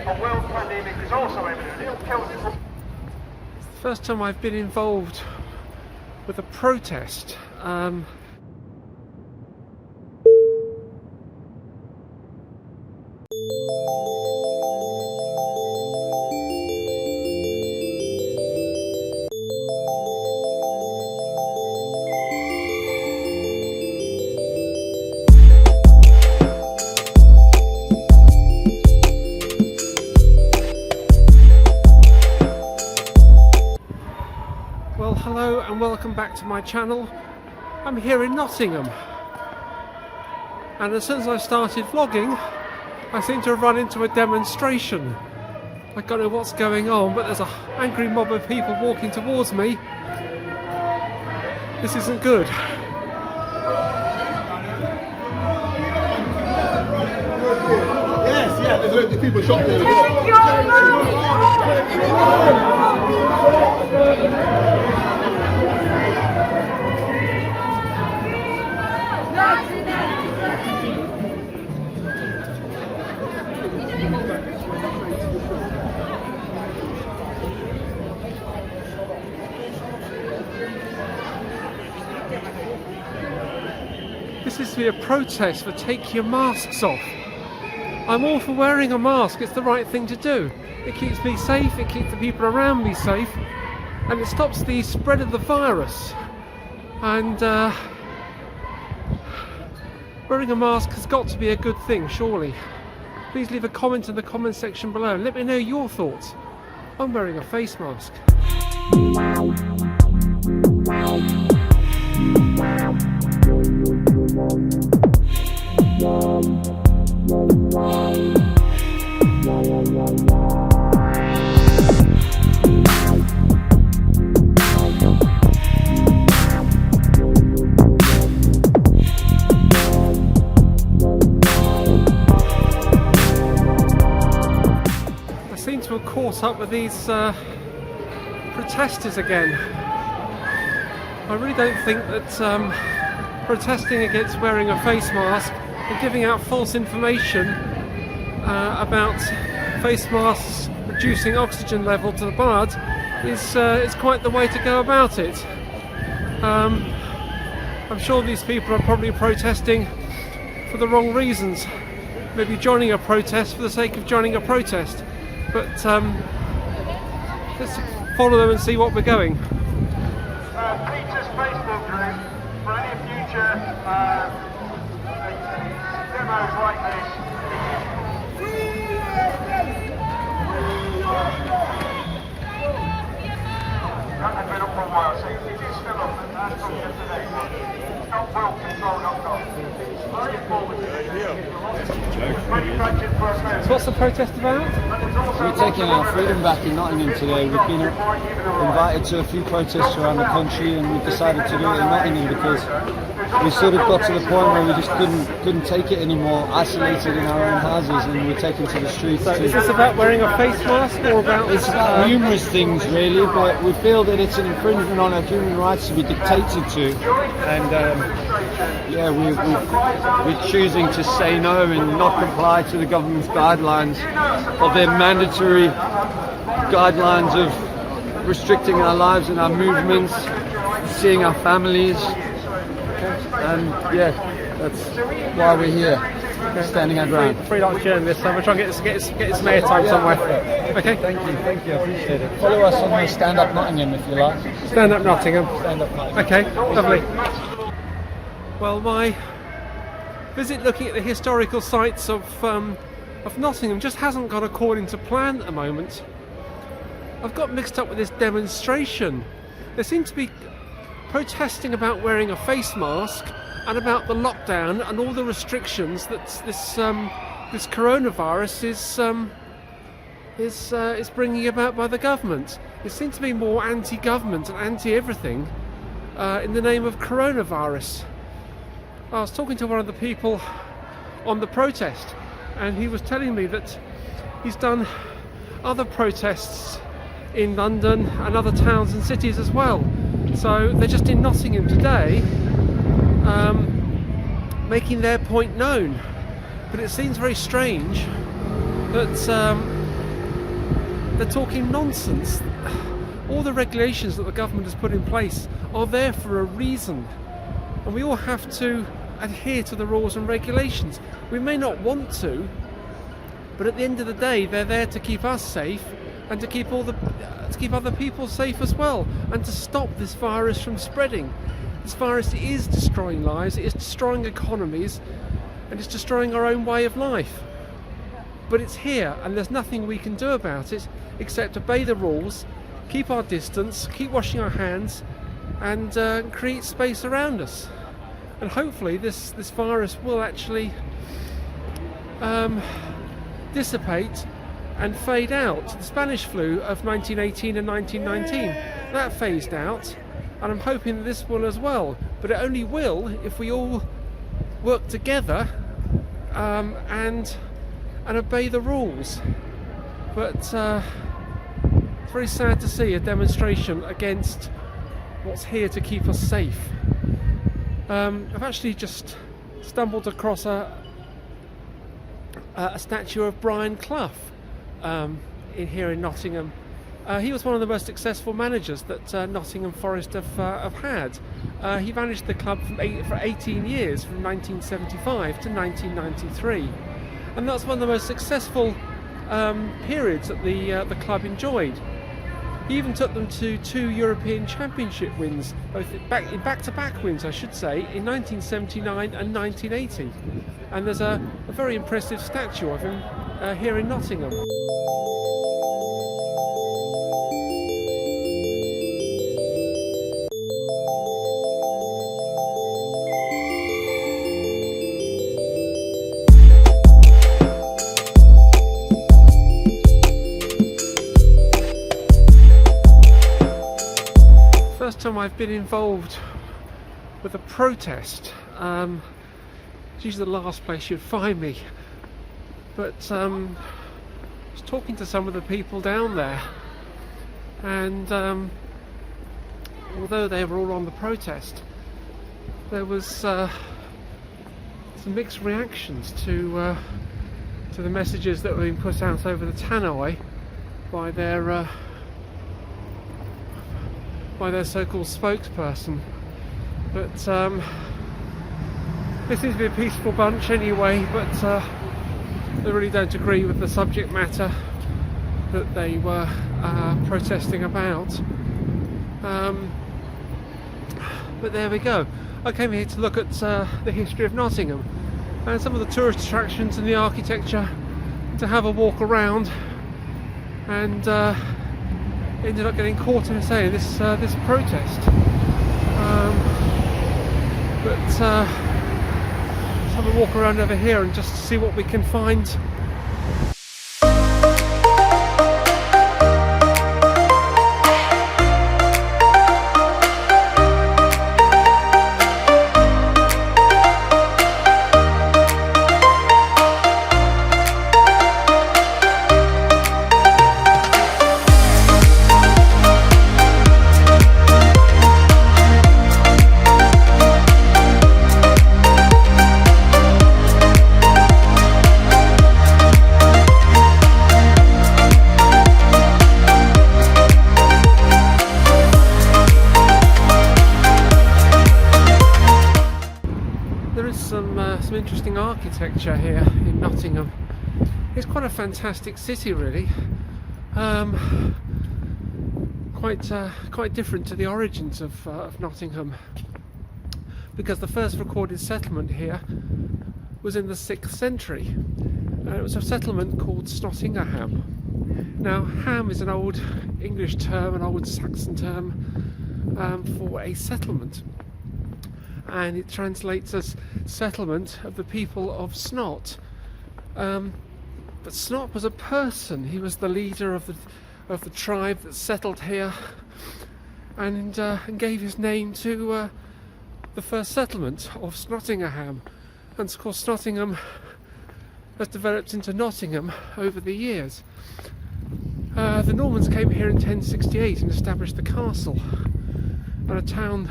a world pandemic is also evident. It'll kill people. It's the first time I've been involved with a protest. Well, hello and welcome back to my channel. I'm here in Nottingham, and as soon as I started vlogging, I seem to have run into a demonstration. I don't know what's going on, but there's an angry mob of people walking towards me. This isn't good. Yes, yeah, there's loads of people shot there. This is to be a protest for take your masks off. I'm all for wearing a mask, it's the right thing to do. It keeps me safe, it keeps the people around me safe, and it stops the spread of the virus. And wearing a mask has got to be a good thing, surely. Please leave a comment in the comment section below and let me know your thoughts on wearing a face mask. I seem to have caught up with these protesters again. I really don't think that protesting against wearing a face mask and giving out false information about face masks reducing oxygen level to the blood is quite the way to go about it. I'm sure these people are probably protesting for the wrong reasons, maybe joining a protest for the sake of joining a protest, but let's follow them and see what we're going. Peter's Facebook group for any future demos like this. That had been up for a while, so it is still up, and that's from yesterday. It's not wellcontrol.com. It's very informative. Manufactured for a So what's the protest about? We're taking our freedom back in Nottingham today. We've been invited to a few protests around the country, and we've decided to do it in Nottingham because we sort of got to the point where we just couldn't take it anymore, isolated in our own houses, and we're taken to the streets. So is this about wearing a face mask or about... It's about numerous things really, but we feel that it's an infringement on our human rights to be dictated to, and yeah, we're choosing to say no and not comply to the government's guidelines of their mandatory guidelines of restricting our lives and our movements, seeing our families, and yeah, that's why we're here, standing our ground. Freelance journalist, so we're trying to get some airtime somewhere. Okay? Thank you, I appreciate it. Follow us on the Stand Up Nottingham if you like. Stand Up Nottingham. Stand Up Nottingham. Okay, lovely. Well, my visit looking at the historical sites of Nottingham just hasn't gone according to plan at the moment. I've got mixed up with this demonstration. There seems to be protesting about wearing a face mask and about the lockdown and all the restrictions that this coronavirus is bringing about by the government. It seems to be more anti-government and anti-everything in the name of coronavirus. I was talking to one of the people on the protest, and he was telling me that he's done other protests in London and other towns and cities as well. So they're just in Nottingham today, making their point known. But it seems very strange that they're talking nonsense. All the regulations that the government has put in place are there for a reason, and we all have to adhere to the rules and regulations. We may not want to, but at the end of the day, they're there to keep us safe and to keep other people safe as well, and to stop this virus from spreading. This virus is destroying lives, it is destroying economies, and it's destroying our own way of life. But it's here, and there's nothing we can do about it except obey the rules, keep our distance, keep washing our hands, and create space around us. And hopefully this virus will actually dissipate and fade out. The Spanish flu of 1918 and 1919, that phased out, and I'm hoping that this will as well. But it only will if we all work together and obey the rules. But it's very sad to see a demonstration against what's here to keep us safe. I've actually just stumbled across a statue of Brian Clough here in Nottingham. He was one of the most successful managers that Nottingham Forest have had. He managed the club for 18 years, from 1975 to 1993, and that's one of the most successful periods that the club enjoyed. He even took them to 2 European Championship wins, both in back-to-back wins, I should say, in 1979 and 1980. And there's a very impressive statue of him here in Nottingham. First time I've been involved with a protest. It's usually the last place you'd find me, but I was talking to some of the people down there, and although they were all on the protest, there was some mixed reactions to the messages that were being put out over the tannoy by their so-called spokesperson. But this seems to be a peaceful bunch anyway, but they really don't agree with the subject matter that they were protesting about. But there we go. I came here to look at the history of Nottingham and some of the tourist attractions and the architecture, to have a walk around, and ended up getting caught in this protest. But let's have a walk around over here and just see what we can find. Some interesting architecture here in Nottingham. It's quite a fantastic city, really. Quite different to the origins of Nottingham, because the first recorded settlement here was in the 6th century, and it was a settlement called Nottingham. Now, ham is an old English term, an old Saxon term for a settlement, and it translates as settlement of the people of Snot. But Snot was a person. He was the leader of the tribe that settled here, and gave his name to the first settlement of Snottingham. And of course, Nottingham has developed into Nottingham over the years. The Normans came here in 1068 and established the castle, and a town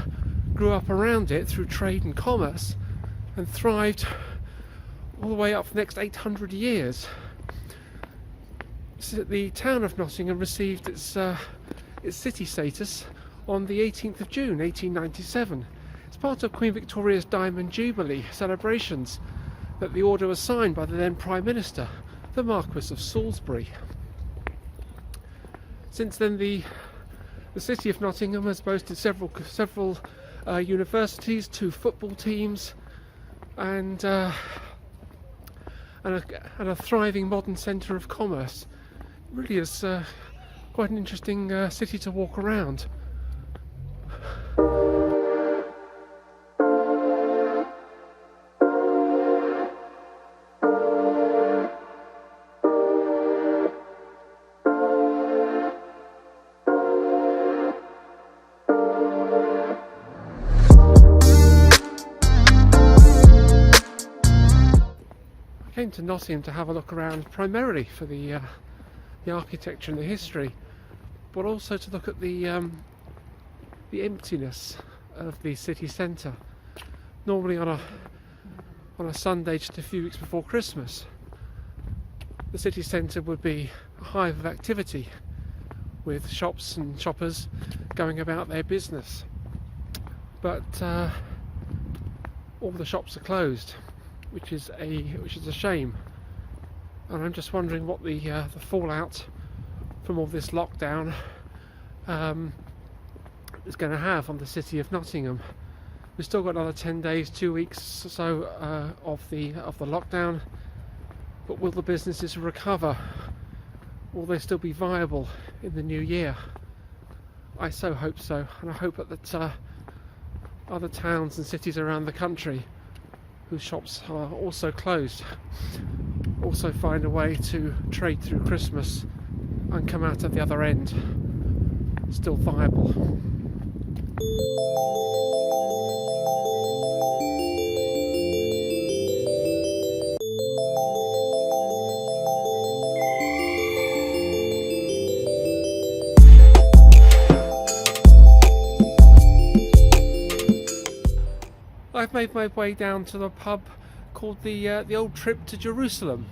grew up around it through trade and commerce, and thrived all the way up for the next 800 years. the town of Nottingham received its city status on the 18th of June 1897. It's part of Queen Victoria's Diamond Jubilee celebrations that the order was signed by the then Prime Minister, the Marquis of Salisbury. Since then, the city of Nottingham has boasted several universities, 2 football teams, and a thriving modern centre of commerce. It really is quite an interesting city to walk around. I came to Nottingham to have a look around primarily for the architecture and the history, but also to look at the emptiness of the city centre. Normally on a Sunday just a few weeks before Christmas, the city centre would be a hive of activity, with shops and shoppers going about their business. But all the shops are closed, which is a shame. And I'm just wondering what the fallout from all this lockdown is going to have on the city of Nottingham. We've still got another 10 days, 2 weeks or so of the lockdown, but will the businesses recover? Will they still be viable in the new year? I so hope so, and I hope that other towns and cities around the country whose shops are also closed also find a way to trade through Christmas and come out at the other end still viable. I've made my way down to the pub called the Old Trip to Jerusalem.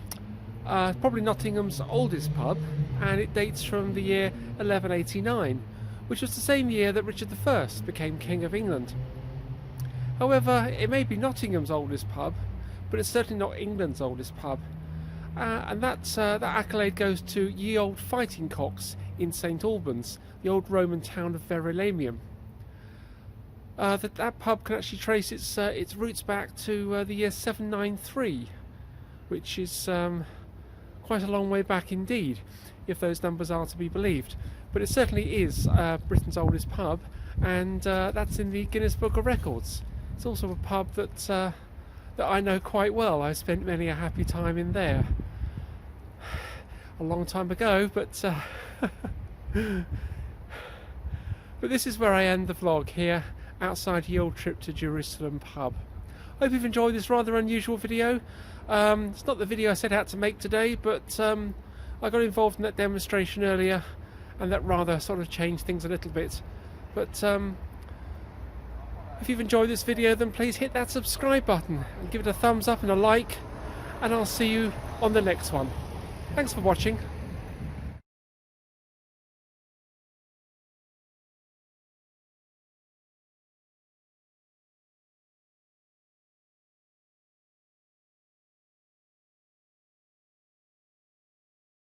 Probably Nottingham's oldest pub, and it dates from the year 1189, which was the same year that Richard I became King of England. However, it may be Nottingham's oldest pub, but it's certainly not England's oldest pub. And that accolade goes to Ye Old Fighting Cocks in St Albans, the old Roman town of Verulamium. That pub can actually trace its roots back to the year 793, which is quite a long way back indeed, if those numbers are to be believed. But it certainly is Britain's oldest pub, and that's in the Guinness Book of Records. It's also a pub that I know quite well. I spent many a happy time in there a long time ago, but this is where I end the vlog here, outside the Old Trip to Jerusalem pub. I hope you've enjoyed this rather unusual video. It's not the video I set out to make today, but I got involved in that demonstration earlier, and that rather sort of changed things a little bit. But if you've enjoyed this video, then please hit that subscribe button and give it a thumbs up and a like, and I'll see you on the next one. Thanks for watching.